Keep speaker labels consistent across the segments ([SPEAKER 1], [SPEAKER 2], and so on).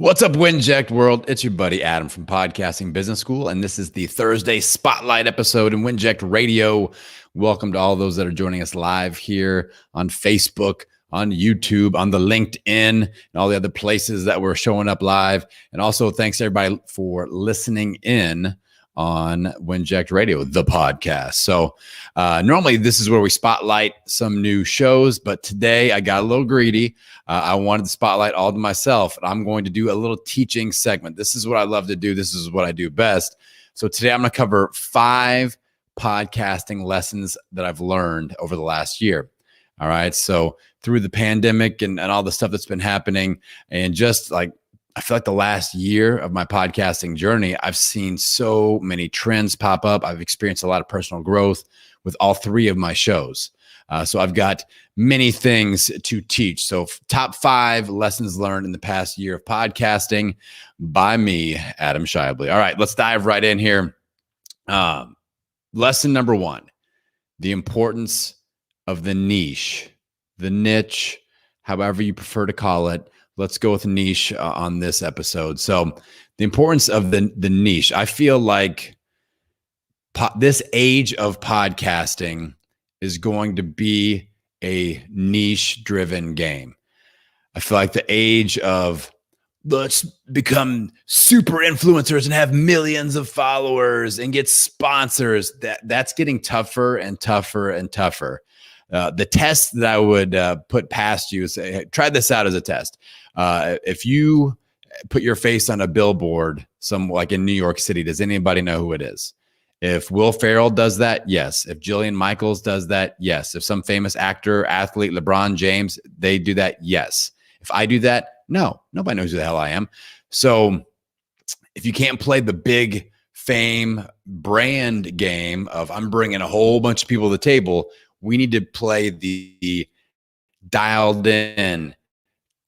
[SPEAKER 1] What's up, Winject world? It's your buddy Adam from Podcasting Business School, and this is the Thursday Spotlight episode in Winject Radio. Welcome to all those that are joining us live here on Facebook, on YouTube, on the LinkedIn, and all the other places that we're showing up live. And also, thanks everybody for listening in on Winject Radio, the podcast. So normally this is where we spotlight some new shows, but today I got a little greedy. I wanted to spotlight all to myself, and I'm going to do a little teaching segment. This is what I love to do. This is what I do best. So today I'm going to cover 5 podcasting lessons that I've learned over the last year. All right. So through the pandemic and all the stuff that's been happening, and just like, I feel like the last year of my podcasting journey, I've seen so many trends pop up. I've experienced a lot of personal growth with all 3 of my shows. So I've got many things to teach. So top 5 lessons learned in the past year of podcasting by me, Adam Schaeuble. All right, let's dive right in here. Lesson number 1, the importance of the niche, however you prefer to call it. Let's go with niche on this episode. So the importance of the niche. I feel like this age of podcasting is going to be a niche-driven game. I feel like the age of let's become super influencers and have millions of followers and get sponsors, that's getting tougher and tougher and tougher. The test that I would put past you is, hey, try this out as a test. If you put your face on a billboard, like in New York City, does anybody know who it is? If Will Ferrell does that, yes. If Jillian Michaels does that, yes. If some famous actor, athlete, LeBron James, they do that, yes. If I do that, no. Nobody knows who the hell I am. So if you can't play the big fame brand game of I'm bringing a whole bunch of people to the table, we need to play the dialed in,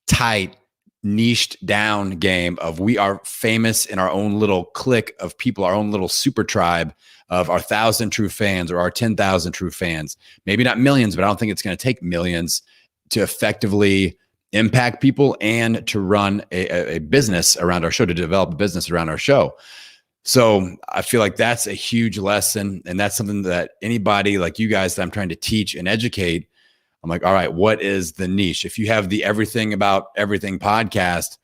[SPEAKER 1] tight, niched down game of we are famous in our own little clique of people, our own little super tribe of our 1,000 true fans or our 10,000 true fans. Maybe not millions, but I don't think it's going to take millions to effectively impact people and to run a business around our show, to develop a business around our show. So I feel like that's a huge lesson. And that's something that anybody like you guys that I'm trying to teach and educate, I'm like, all right, what is the niche? If you have the everything about everything podcast,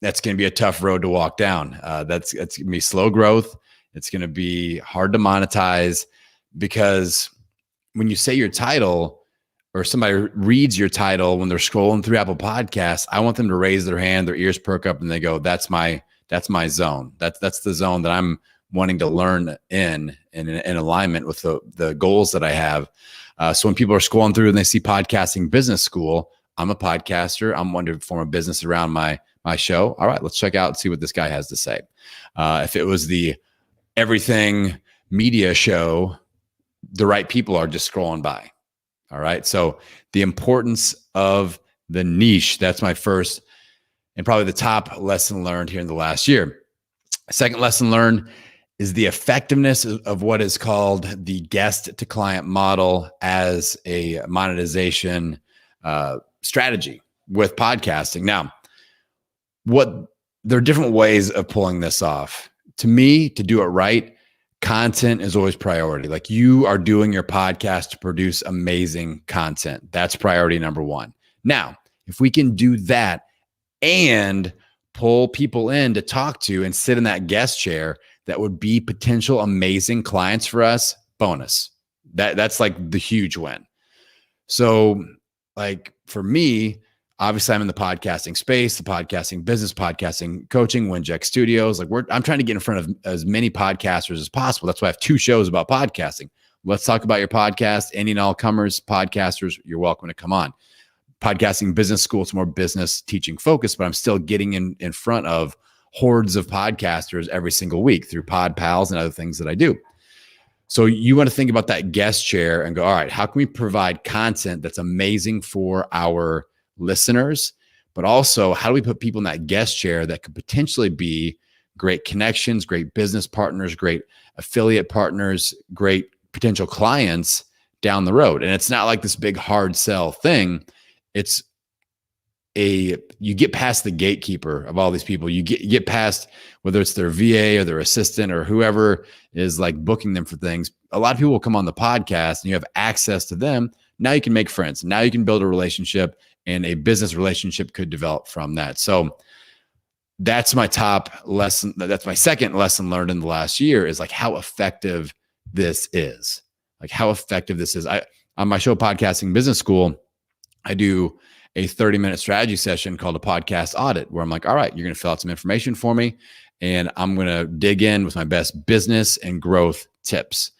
[SPEAKER 1] that's going to be a tough road to walk down. That's going to be slow growth. It's going to be hard to monetize, because when you say your title or somebody reads your title when they're scrolling through Apple Podcasts, I want them to raise their hand, their ears perk up, and they go, that's my zone. That's the zone that I'm wanting to learn in alignment with the goals that I have. So when people are scrolling through and they see Podcasting Business School, I'm a podcaster. I'm wanting to form a business around my show. All right, let's check out and see what this guy has to say. If it was the everything media show, the right people are just scrolling by. All right. So the importance of the niche, that's my first and probably the top lesson learned here in the last year. Second lesson learned is the effectiveness of what is called the guest to client model as a monetization strategy with podcasting. Now, there are different ways of pulling this off. To me, to do it right, content is always priority. Like, you are doing your podcast to produce amazing content. That's priority number 1. Now, if we can do that and pull people in to talk to and sit in that guest chair that would be potential amazing clients for us, bonus. That's like the huge win. So like for me, obviously I'm in the podcasting space, the podcasting business, podcasting coaching, Winject Studios. Like I'm trying to get in front of as many podcasters as possible. That's why I have 2 shows about podcasting. Let's talk about your podcast. Any and all comers, podcasters, you're welcome to come on. Podcasting Business School, it's more business teaching focused, but I'm still getting in front of hordes of podcasters every single week through PodPals and other things that I do. So you want to think about that guest chair and go, all right, how can we provide content that's amazing for our listeners, but also how do we put people in that guest chair that could potentially be great connections, great business partners, great affiliate partners, great potential clients down the road. And it's not like this big hard sell thing. It's you get past the gatekeeper of all these people. You get past whether it's their VA or their assistant or whoever is like booking them for things. A lot of people will come on the podcast and you have access to them. Now you can make friends. Now you can build a relationship, and a business relationship could develop from that. So that's my top lesson. That's my second lesson learned in the last year, is like how effective this is. Like how effective this is. On my show, Podcasting Business School, I do a 30-minute strategy session called a podcast audit, where I'm like, all right, you're going to fill out some information for me, and I'm going to dig in with my best business and growth tips.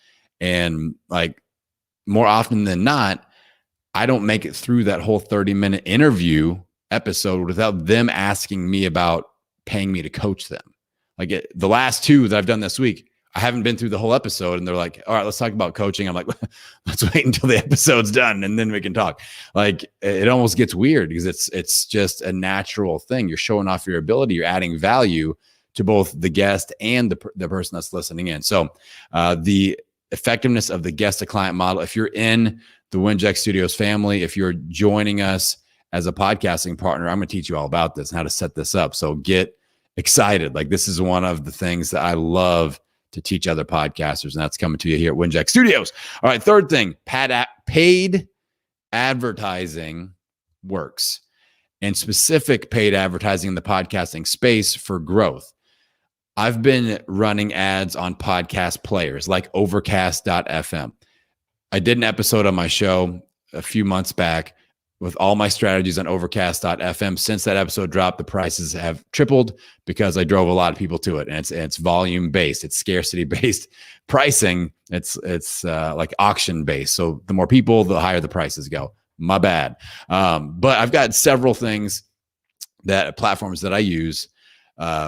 [SPEAKER 1] And like more often than not, I don't make it through that whole 30-minute interview episode without them asking me about paying me to coach them. Like the last two that I've done this week, I haven't been through the whole episode, and they're like, all right, let's talk about coaching. I'm like, let's wait until the episode's done and then we can talk. Like it almost gets weird because it's just a natural thing. You're showing off your ability. You're adding value to both the guest and the person that's listening in. So the effectiveness of the guest to client model, if you're in the Winject Studios family, if you're joining us as a podcasting partner, I'm going to teach you all about this and how to set this up. So get excited. Like this is one of the things that I love to teach other podcasters, and that's coming to you here at Winject Studios. All right, third thing, paid advertising works, and specific paid advertising in the podcasting space for growth. I've been running ads on podcast players like Overcast.fm. I did an episode on my show a few months back with all my strategies on Overcast.fm. Since that episode dropped, the prices have tripled because I drove a lot of people to it, and it's volume based, it's scarcity based pricing. It's like auction based. So the more people, the higher the prices go. My bad. But I've got several things platforms that I use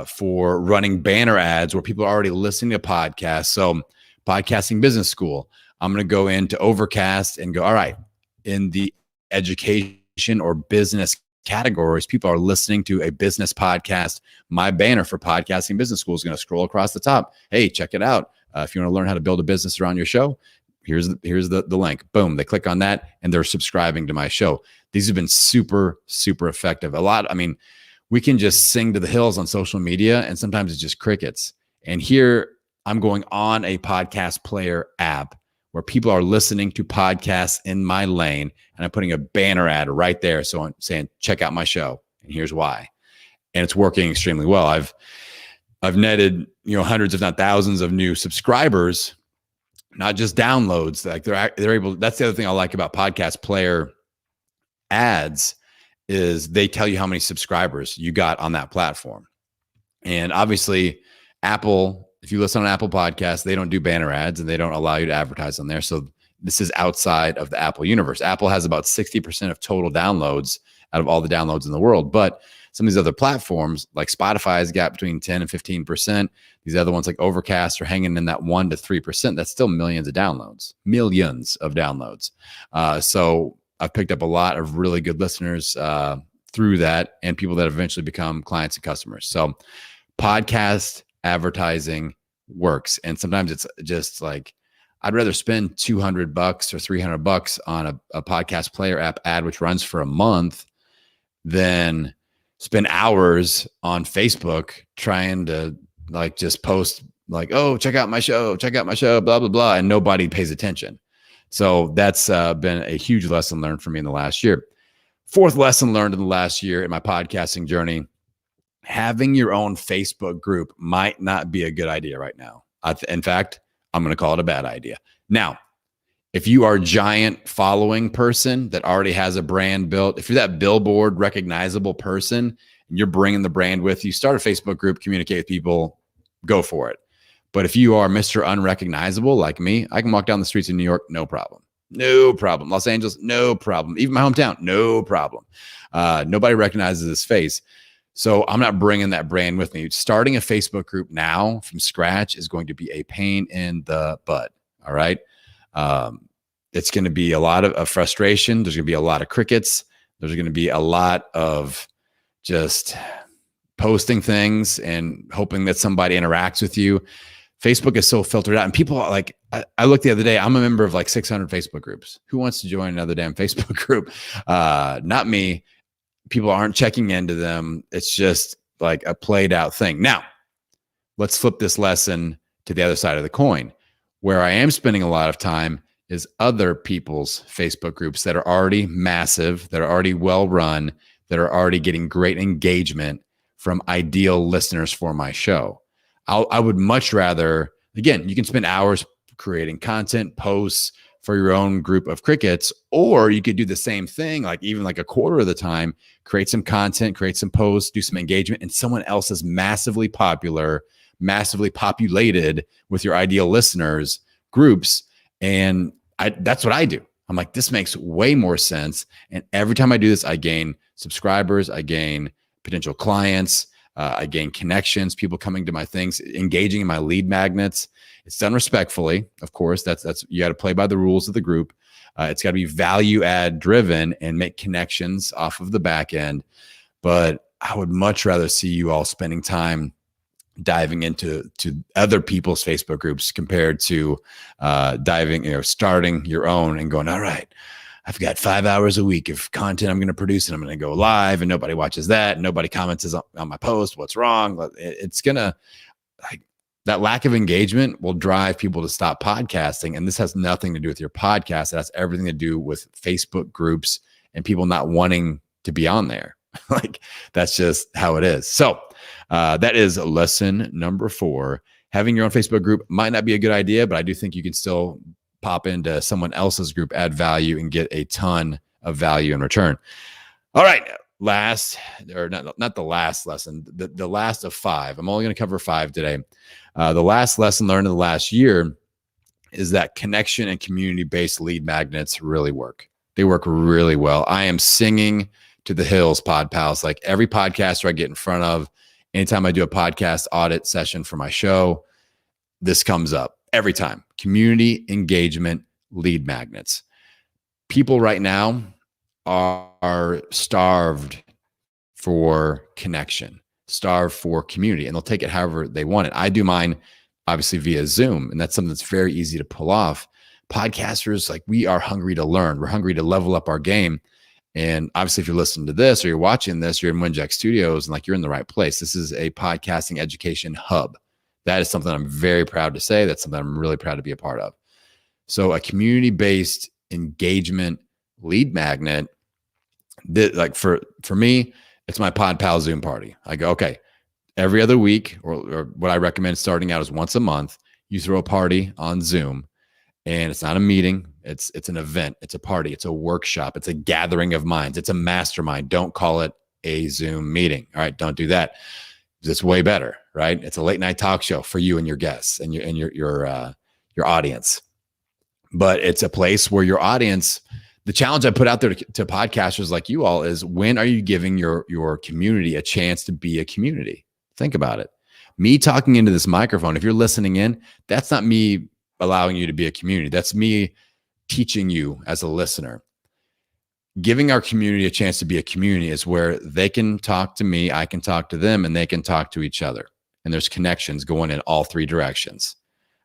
[SPEAKER 1] for running banner ads where people are already listening to podcasts. So Podcasting Business School, I'm going to go into Overcast and go, all right, in the education or business categories, people are listening to a business podcast. My banner for Podcasting Business School is going to scroll across the top. Hey, check it out. If you want to learn how to build a business around your show, here's the link. Boom. They click on that and they're subscribing to my show. These have been super, super effective. We can just sing to the hills on social media, and sometimes it's just crickets. And here I'm going on a podcast player app where people are listening to podcasts in my lane, and I'm putting a banner ad right there. So I'm saying, check out my show, and here's why. And it's working extremely well. I've netted, hundreds, if not thousands of new subscribers, not just downloads. Like they're able, that's the other thing I like about podcast player ads is they tell you how many subscribers you got on that platform. And obviously Apple, if you listen on Apple Podcasts, they don't do banner ads and they don't allow you to advertise on there. So this is outside of the Apple universe. Apple has about 60% of total downloads out of all the downloads in the world. But some of these other platforms like Spotify has got between 10 and 15%. These other ones like Overcast are hanging in that 1 to 3%. That's still millions of downloads. So I've picked up a lot of really good listeners through that, and people that eventually become clients and customers. So podcast advertising works. And sometimes it's just like, I'd rather spend $200 or $300 on a podcast player app ad, which runs for a month, than spend hours on Facebook trying to like just post like, oh, check out my show, blah, blah, blah. And nobody pays attention. So that's been a huge lesson learned for me in the last year. Fourth lesson learned in the last year in my podcasting journey, having your own Facebook group might not be a good idea right now. In fact, I'm going to call it a bad idea. Now, if you are a giant following person that already has a brand built, if you're that billboard recognizable person and you're bringing the brand with you, start a Facebook group, communicate with people, go for it. But if you are Mr. Unrecognizable like me, I can walk down the streets of New York, no problem. No problem. Los Angeles, no problem. Even my hometown, no problem. Nobody recognizes this face. So I'm not bringing that brand with me. Starting a Facebook group now from scratch is going to be a pain in the butt. All right. It's going to be a lot of frustration. There's going to be a lot of crickets. There's going to be a lot of just posting things and hoping that somebody interacts with you. Facebook is so filtered out, and people are like, I looked the other day, I'm a member of like 600 Facebook groups. Who wants to join another damn Facebook group? Not me. people aren't checking into them. It's just like a played out thing. Now, let's flip this lesson to the other side of the coin. Where I am spending a lot of time is other people's Facebook groups that are already massive, that are already well run, that are already getting great engagement from ideal listeners for my show. I would much rather, again, you can spend hours creating content, posts for your own group of crickets, or you could do the same thing, like even like a quarter of the time, create some content, create some posts, do some engagement, and someone else is massively popular, massively populated with your ideal listeners groups. And that's what I do. I'm like, this makes way more sense. And every time I do this, I gain subscribers, I gain potential clients, I gain connections, people coming to my things, engaging in my lead magnets. It's done respectfully, of course. That's you got to play by the rules of the group. It's got to be value add driven and make connections off of the back end. But I would much rather see you all spending time diving into other people's Facebook groups compared to starting your own and going, all right, I've got 5 hours a week of content I'm going to produce, and I'm going to go live, and nobody watches that. Nobody comments on my post. What's wrong? It's going to, like, that lack of engagement will drive people to stop podcasting. And this has nothing to do with your podcast. It has everything to do with Facebook groups and people not wanting to be on there. Like, that's just how it is. So that is lesson number 4. Having your own Facebook group might not be a good idea, but I do think you can still pop into someone else's group, add value, and get a ton of value in return. All right. Not the last lesson, the last of 5. I'm only going to cover 5 today. The last lesson learned in the last year is that connection and community-based lead magnets really work. They work really well. I am singing to the hills, PodPals. Like, every podcaster I get in front of, anytime I do a podcast audit session for my show, this comes up every time. Community engagement lead magnets. People right now are starved for connection, starved for community, and they'll take it however they want it. I do mine obviously via Zoom, and that's something that's very easy to pull off. Podcasters, like, we are hungry to learn. We're hungry to level up our game. And obviously, if you're listening to this or you're watching this, you're in Winject Studios, and like, you're in the right place. This is a podcasting education hub. That is something I'm very proud to say. That's something I'm really proud to be a part of. So a community-based engagement lead magnet, like for me, it's my PodPals Zoom party. I go, okay, every other week, or what I recommend starting out is once a month, you throw a party on Zoom. And it's not a meeting. It's an event. It's a party. It's a workshop. It's a gathering of minds. It's a mastermind. Don't call it a Zoom meeting. All right, don't do that. It's way better, right? It's a late night talk show for you and your guests and your audience. But it's a place where your audience, the challenge I put out there to podcasters like you all is, when are you giving your community a chance to be a community? Think about it. Me talking into this microphone, if you're listening in, that's not me allowing you to be a community. That's me teaching you as a listener. Giving our community a chance to be a community is where they can talk to me, I can talk to them, and they can talk to each other. And there's connections going in all 3 directions.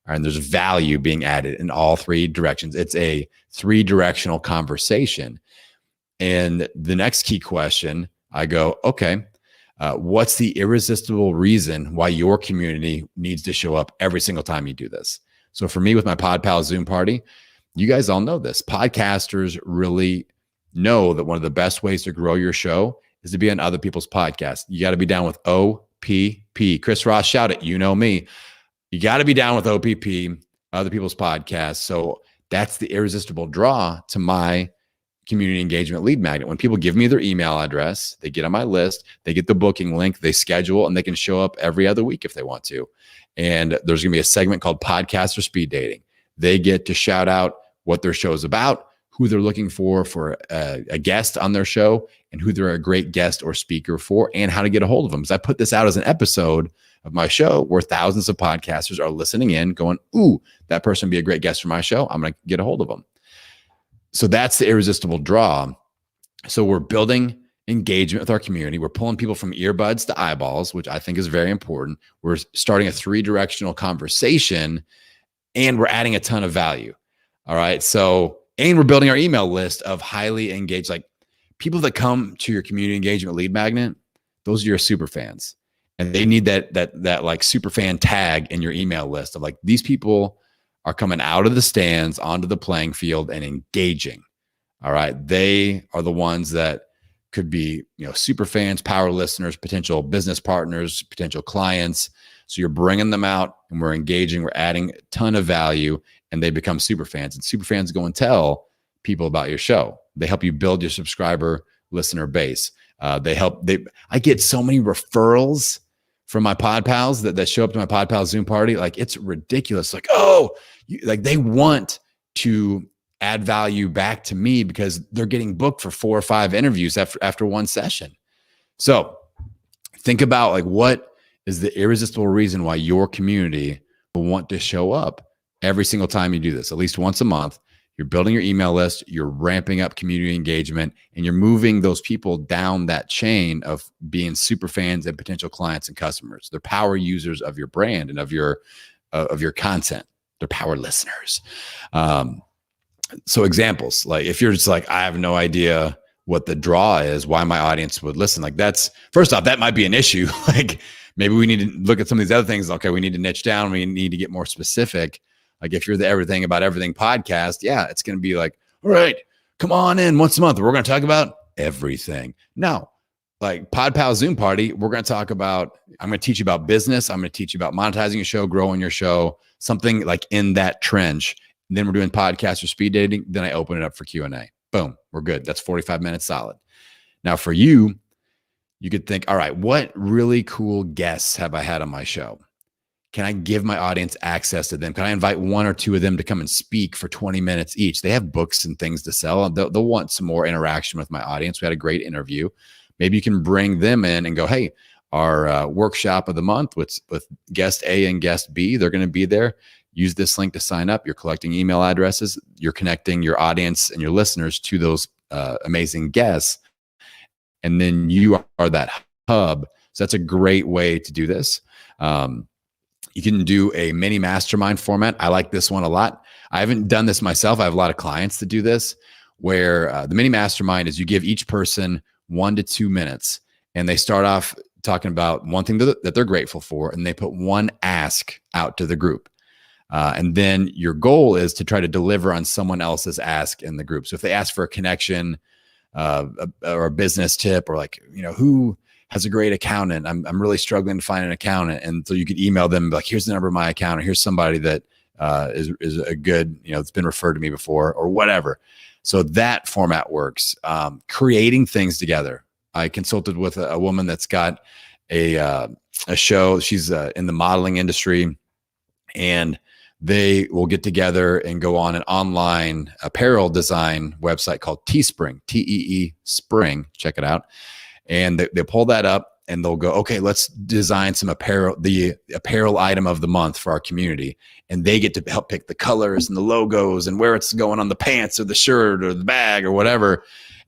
[SPEAKER 1] All right, and there's value being added in all 3 directions. It's a 3-directional conversation. And the next key question, I go, okay, what's the irresistible reason why your community needs to show up every single time you do this? So for me, with my PodPals Zoom party, you guys all know this. Podcasters really know that one of the best ways to grow your show is to be on other people's podcasts. You got to be down with OPP. Chris Ross, shout it. You know me. You got to be down with OPP, other people's podcasts. So that's the irresistible draw to my community engagement lead magnet. When people give me their email address, they get on my list, they get the booking link, they schedule, and they can show up every other week if they want to. And there's going to be a segment called Podcaster Speed Dating. They get to shout out what their show is about, who they're looking for a guest on their show, and who they're a great guest or speaker for, and how to get a hold of them. Because I put this out as an episode of my show where thousands of podcasters are listening in going, ooh, that person would be a great guest for my show. I'm going to get a hold of them. So that's the irresistible draw. So we're building engagement with our community. We're pulling people from earbuds to eyeballs, which I think is very important. We're starting a 3-directional conversation, and we're adding a ton of value. All right. So, and we're building our email list of highly engaged, like, people that come to your community engagement lead magnet, those are your super fans. And they need that like super fan tag in your email list of like, these people are coming out of the stands onto the playing field and engaging. All right. They are the ones that could be, super fans, power listeners, potential business partners, potential clients. So you're bringing them out and we're engaging, we're adding a ton of value, and they become super fans. And super fans go and tell people about your show. They help you build your subscriber listener base. I get so many referrals from my PodPals that show up to my PodPals Zoom party. Like, it's ridiculous. Like, they want to add value back to me because they're getting booked for 4 or 5 interviews after one session. So think about like, what is the irresistible reason why your community will want to show up every single time you do this, at least once a month. You're building your email list, you're ramping up community engagement, and you're moving those people down that chain of being super fans and potential clients and customers. They're power users of your brand and of your content. They're power listeners. So examples, like if you're just like, I have no idea what the draw is, why my audience would listen. Like, that's, first off, that might be an issue. Like, maybe we need to look at some of these other things. Okay, we need to niche down. We need to get more specific. Like, if you're the Everything About Everything podcast, yeah, it's going to be like, all right, come on in once a month. We're going to talk about everything. No, like PodPals Zoom party, we're going to talk about, I'm going to teach you about business. I'm going to teach you about monetizing your show, growing your show, something like in that trench. And then we're doing podcast or speed dating. Then I open it up for Q&A. Boom, we're good. That's 45 minutes solid. Now for you, you could think, all right, what really cool guests have I had on my show? Can I give my audience access to them? Can I invite 1 or 2 of them to come and speak for 20 minutes each? They have books and things to sell. They'll want some more interaction with my audience. We had a great interview. Maybe you can bring them in and go, hey, our workshop of the month with guest A and guest B, they're going to be there. Use this link to sign up. You're collecting email addresses. You're connecting your audience and your listeners to those amazing guests. And then you are that hub. So that's a great way to do this. You can do a mini mastermind format. I like this one a lot. I haven't done this myself. I have a lot of clients that do this, where the mini mastermind is you give each person 1 to 2 minutes, and they start off talking about one thing that they're grateful for, and they put one ask out to the group. And then your goal is to try to deliver on someone else's ask in the group. So if they ask for a connection or a business tip, or like, who has a great accountant? I'm really struggling to find an accountant. And so you could email them like, here's the number of my accountant. Here's somebody that is a good, it's been referred to me before, or whatever. So that format works. Creating things together. I consulted with a woman that's got a show. She's in the modeling industry, and they will get together and go on an online apparel design website called Teespring, Tee Spring. Check it out. And they pull that up, and they'll go, okay, let's design some apparel, the apparel item of the month for our community. And they get to help pick the colors and the logos and where it's going on the pants or the shirt or the bag or whatever.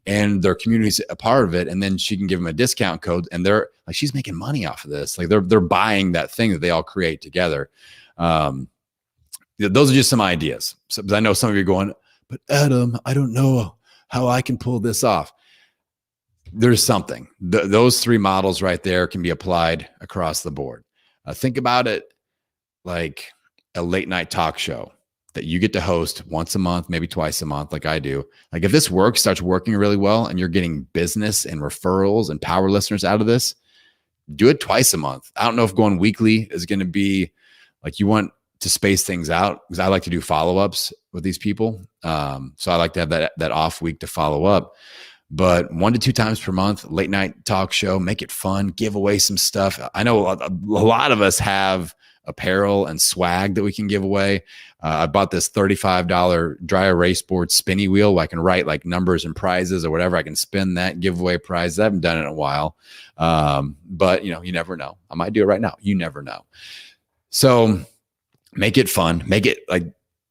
[SPEAKER 1] And their community's a part of it. And then she can give them a discount code, and they're like, she's making money off of this. Like they're buying that thing that they all create together. Those are just some ideas. So I know some of you are going, but Adam, I don't know how I can pull this off. There's something. Those 3 models right there can be applied across the board. Think about it like a late night talk show that you get to host once a month, maybe twice a month, like I do. Like if this starts working really well, and you're getting business and referrals and power listeners out of this, do it twice a month. I don't know if going weekly is going to be like, you want to space things out, because I like to do follow-ups with these people. So I like to have that off week to follow up. But 1 to 2 times per month, late night talk show, make it fun, give away some stuff. I know a lot of us have apparel and swag that we can give away. I bought this $35 dry erase board spinny wheel where I can write like numbers and prizes or whatever. I can spin that, give away prizes. I haven't done it in a while. But you never know. I might do it right now. You never know. So make it fun. Make it like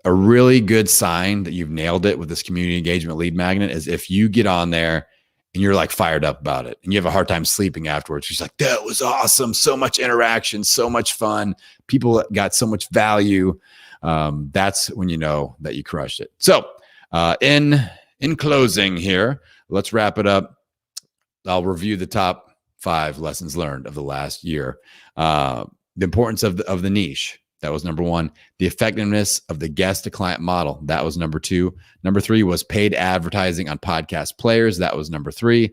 [SPEAKER 1] a really good sign that you've nailed it with this community engagement lead magnet is if you get on there and you're like fired up about it, and you have a hard time sleeping afterwards. She's like, that was awesome. So much interaction, so much fun. People got so much value. That's when you know that you crushed it. So in closing here, let's wrap it up. I'll review the top 5 lessons learned of the last year. The importance of the niche. That was number 1. The effectiveness of the guest to client model. That was number 2. Number 3 was paid advertising on podcast players. That was number 3.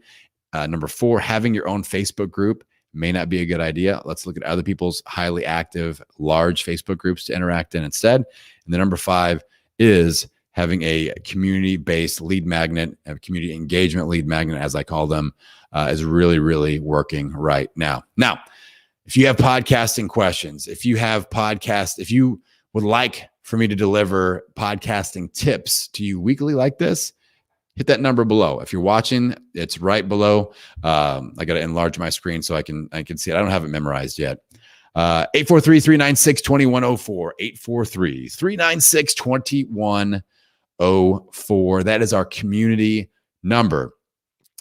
[SPEAKER 1] Number 4, having your own Facebook group may not be a good idea. Let's look at other people's highly active, large Facebook groups to interact in instead. And the number 5 is having a community-based lead magnet, a community engagement lead magnet, as I call them, is really, really working right now. Now, if you have podcasting questions, if you would like for me to deliver podcasting tips to you weekly like this, hit that number below. If you're watching, it's right below. I got to enlarge my screen so I can see it. I don't have it memorized yet. 843-396-2104. 843-396-2104. That is our community number.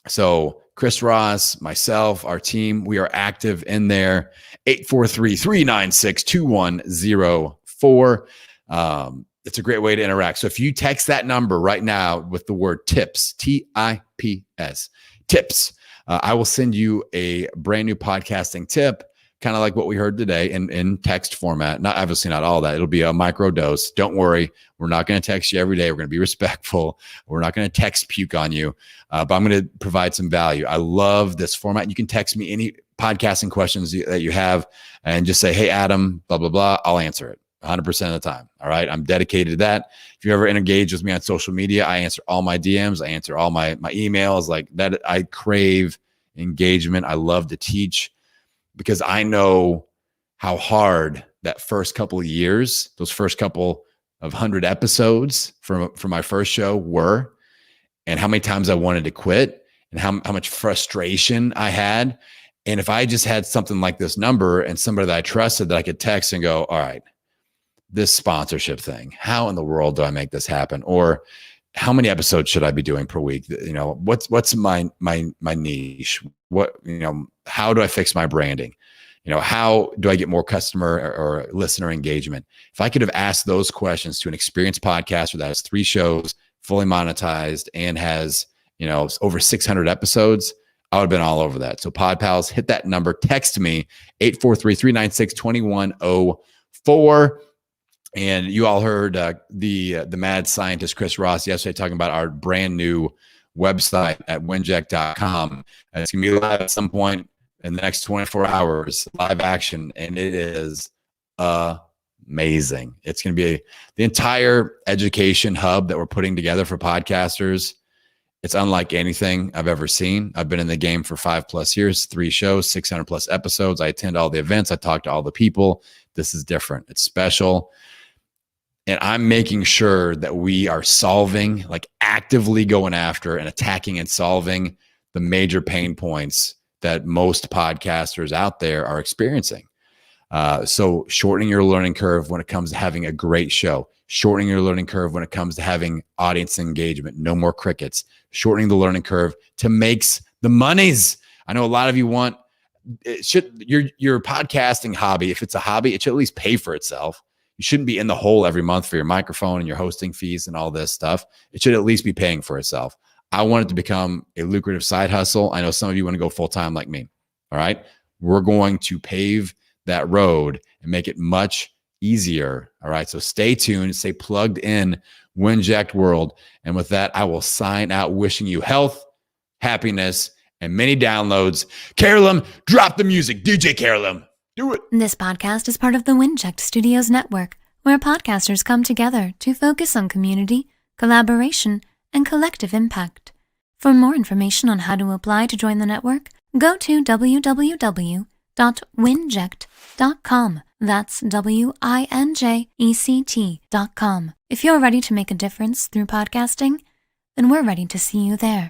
[SPEAKER 1] So Chris Ross, myself, our team, we are active in there. 843-396-2104. It's a great way to interact. So if you text that number right now with the word tips, TIPS, tips, I will send you a brand new podcasting tip, kind of like what we heard today in text format. Obviously not all that. It'll be a micro dose. Don't worry. We're not going to text you every day. We're going to be respectful. We're not going to text puke on you, but I'm going to provide some value. I love this format. You can text me any podcasting questions that you have and just say, hey, Adam, blah, blah, blah. I'll answer it 100% of the time. All right. I'm dedicated to that. If you ever engage with me on social media, I answer all my DMs. I answer all my emails like that. I crave engagement. I love to teach because I know how hard that first couple of years, those first couple of 100 episodes for my first show were, and how many times I wanted to quit and how much frustration I had. And if I just had something like this number and somebody that I trusted that I could text and go, all right, this sponsorship thing, how in the world do I make this happen? Or how many episodes should I be doing per week? You know, what's my niche? How do I fix my branding? You know, how do I get more customer or listener engagement? If I could have asked those questions to an experienced podcaster that has 3 shows, fully monetized, and has, over 600 episodes, I would have been all over that. So PodPals, hit that number, text me, 843-396-2104. And you all heard the mad scientist Chris Ross yesterday talking about our brand new website at winject.com. It's going to be live at some point in the next 24 hours, live action, and it is amazing. It's going to be the entire education hub that we're putting together for podcasters. It's unlike anything I've ever seen. I've been in the game for 5+ years, 3 shows, 600+ episodes. I attend all the events. I talk to all the people. This is different. It's special. And I'm making sure that we are solving, like actively going after and attacking and solving the major pain points that most podcasters out there are experiencing. So shortening your learning curve when it comes to having a great show, shortening your learning curve when it comes to having audience engagement, no more crickets, shortening the learning curve to makes the monies. I know a lot of you want, your podcasting hobby, if it's a hobby, it should at least pay for itself. You shouldn't be in the hole every month for your microphone and your hosting fees and all this stuff. It should at least be paying for itself. I want it to become a lucrative side hustle. I know some of you want to go full-time like me. All right. We're going to pave that road and make it much easier. All right. So stay tuned, stay plugged in, Winject World. And with that, I will sign out wishing you health, happiness, and many downloads. 𝗟𝗏𝗪, drop the music. DJ 𝗟𝗏𝗪. Do it.
[SPEAKER 2] This podcast is part of the Winject Studios network, where podcasters come together to focus on community, collaboration, and collective impact. For more information on how to apply to join the network, go to www.winject.com. That's WINJECT.com. If you're ready to make a difference through podcasting, then we're ready to see you there.